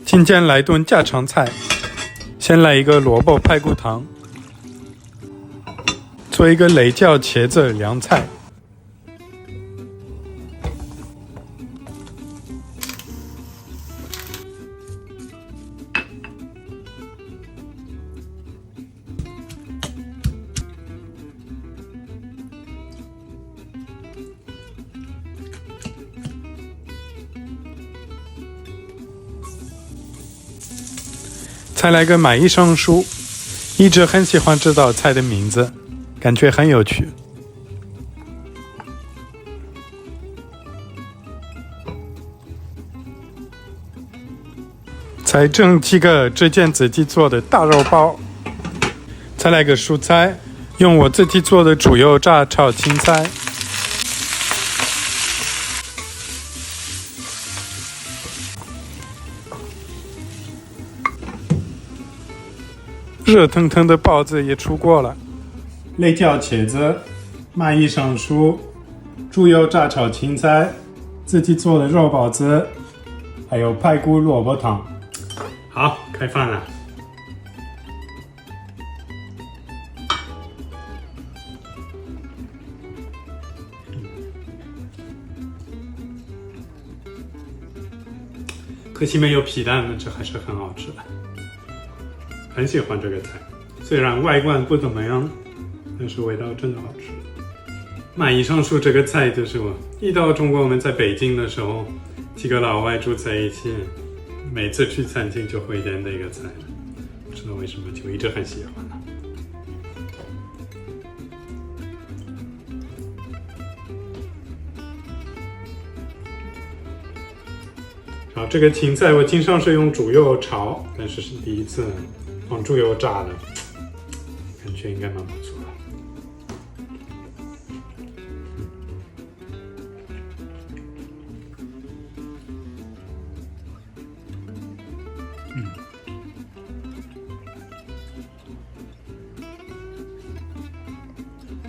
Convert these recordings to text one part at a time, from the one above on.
今天来顿家常菜，先来一个萝卜排骨汤，做一个雷椒茄子凉菜。再来个买一送书，一直很喜欢这道菜的名字，感觉很有趣。再整几个之前自己做的大肉包，再来个蔬菜，用我自己做的猪油炸炒青菜。热腾腾的包子也出锅了，雷椒茄子、蚂蚁上树、猪油炸炒青菜，自己做的肉包子，还有排骨萝卜汤。好，开饭了。可惜没有皮蛋，这还是很好吃的。很喜欢这个菜，虽然外观不怎么样，但是味道真的好吃。蚂蚁上树这个菜就是我一到中国，我们在北京的时候，几个老外住在一起，每次去餐厅就会点的一个菜，不知道为什么就一直很喜欢了。然后这个青菜我经常是用猪油炒，但是是第一次放猪油炸的，感觉应该蛮不错的。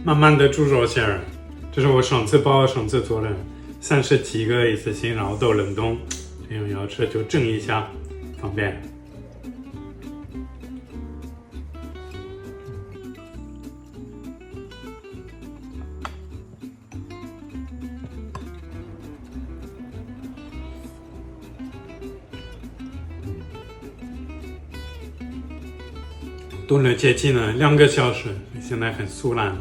慢慢的猪肉馅儿，这是我上次做的30几个一次性，然后都冷冻，这样要吃就蒸一下，方便。炖了接近了2个小时，现在很酥烂了。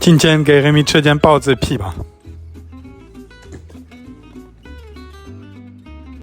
今天给Rémi吃点包子皮吧。